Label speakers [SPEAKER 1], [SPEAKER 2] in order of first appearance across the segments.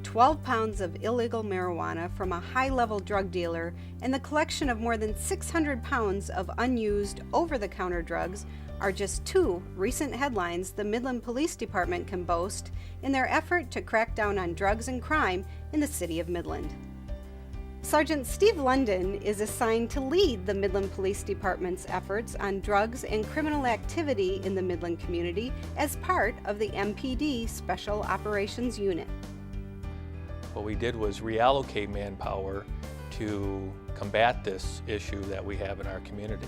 [SPEAKER 1] 12 pounds of illegal marijuana from a high-level drug dealer and the collection of more than 600 pounds of unused over-the-counter drugs are just two recent headlines the Midland Police Department can boast in their effort to crack down on drugs and crime in the city of Midland. Sergeant Steve London is assigned to lead the Midland Police Department's efforts on drugs and criminal activity in the Midland community as part of the MPD Special Operations Unit.
[SPEAKER 2] What we did was reallocate manpower to combat this issue that we have in our community.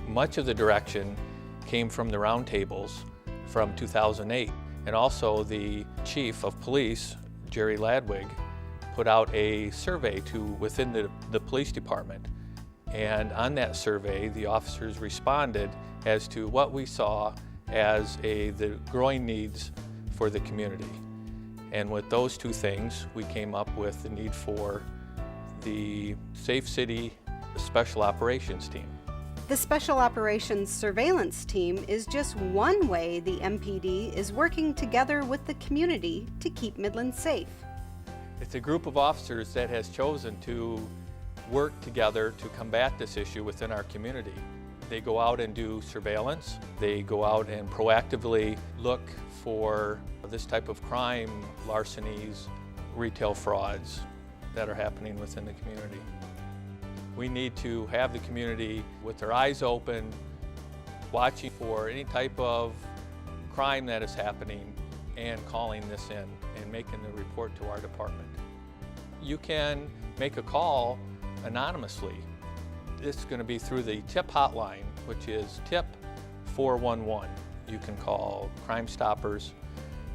[SPEAKER 2] Much of the direction came from the roundtables from 2008, and also the Chief of Police, Jerry Ladwig, put out a survey within the police department. And on that survey, the officers responded as to what we saw as the growing needs for the community. And with those two things, we came up with the need for the Safe City Special Operations Team.
[SPEAKER 1] The Special Operations Surveillance Team is just one way the MPD is working together with the community to keep Midland safe.
[SPEAKER 2] It's a group of officers that has chosen to work together to combat this issue within our community. They go out and do surveillance. They go out and proactively look for this type of crime, larcenies, retail frauds that are happening within the community. We need to have the community with their eyes open, watching for any type of crime that is happening and calling this in and making the report to our department. You can make a call anonymously. This is going to be through the TIP hotline, which is TIP 411. You can call Crime Stoppers,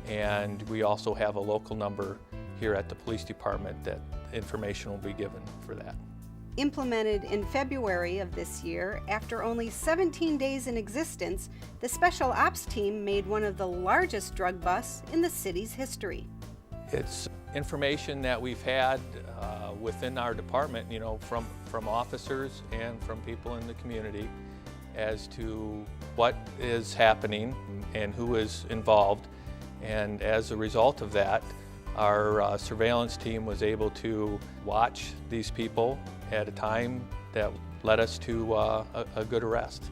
[SPEAKER 2] and we also have a local number here at the police department that information will be given for that.
[SPEAKER 1] Implemented in February of this year, after only 17 days in existence, the Special Ops Team made one of the largest drug busts in the city's history.
[SPEAKER 2] It's information that we've had within our department, from officers and from people in the community as to what is happening and who is involved. And as a result of that, our surveillance team was able to watch these people at a time that led us to a good arrest.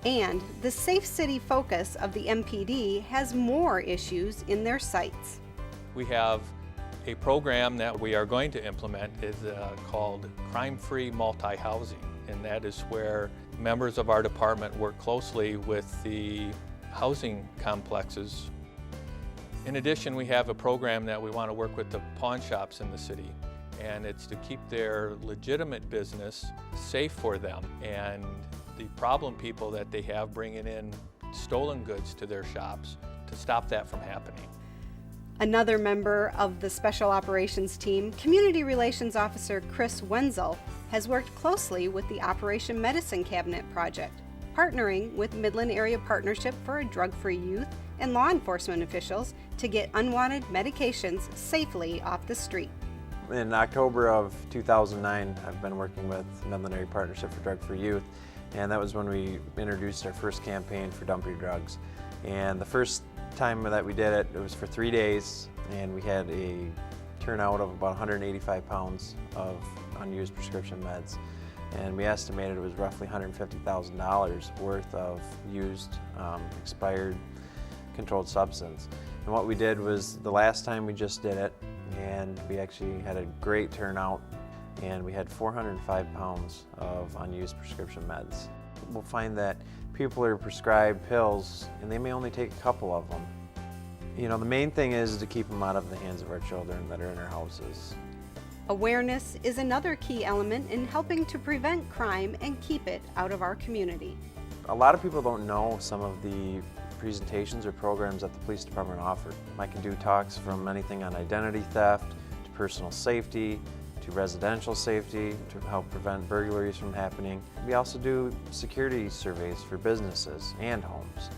[SPEAKER 1] And the Safe City focus of the MPD has more issues in their sights.
[SPEAKER 2] We have a program that we are going to implement is called Crime-Free Multi-Housing, and that is where members of our department work closely with the housing complexes. In addition, we have a program that we want to work with the pawn shops in the city, and it's to keep their legitimate business safe for them and the problem people that they have bringing in stolen goods to their shops to stop that from happening.
[SPEAKER 1] Another member of the Special Operations Team, Community Relations Officer Chris Wenzel, has worked closely with the Operation Medicine Cabinet project, partnering with Midland Area Partnership for a Drug-Free Youth and law enforcement officials to get unwanted medications safely off the street.
[SPEAKER 3] In October of 2009, I've been working with Midland Area Partnership for Drug-Free Youth, and that was when we introduced our first campaign for Dump Your Drugs. And the first time that we did it, it was for 3 days, and we had a turnout of about 185 pounds of unused prescription meds. And we estimated it was roughly $150,000 worth of used, expired, controlled substance. And what we did was, the last time we just did it, and we actually had a great turnout, and we had 405 pounds of unused prescription meds. We'll find that people are prescribed pills, and they may only take a couple of them. The main thing is to keep them out of the hands of our children that are in our houses.
[SPEAKER 1] Awareness is another key element in helping to prevent crime and keep it out of our community.
[SPEAKER 3] A lot of people don't know some of the presentations or programs that the police department offer. I can do talks from anything on identity theft, to personal safety, to residential safety, to help prevent burglaries from happening. We also do security surveys for businesses and homes.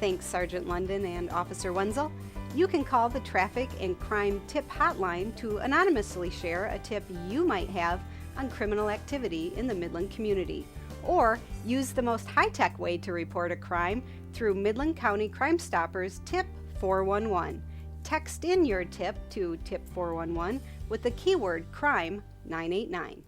[SPEAKER 1] Thanks, Sergeant London and Officer Wenzel. You can call the Traffic and Crime Tip Hotline to anonymously share a tip you might have on criminal activity in the Midland community, or use the most high-tech way to report a crime through Midland County Crime Stoppers Tip 411. text in your tip to tip 411 with the keyword crime 989.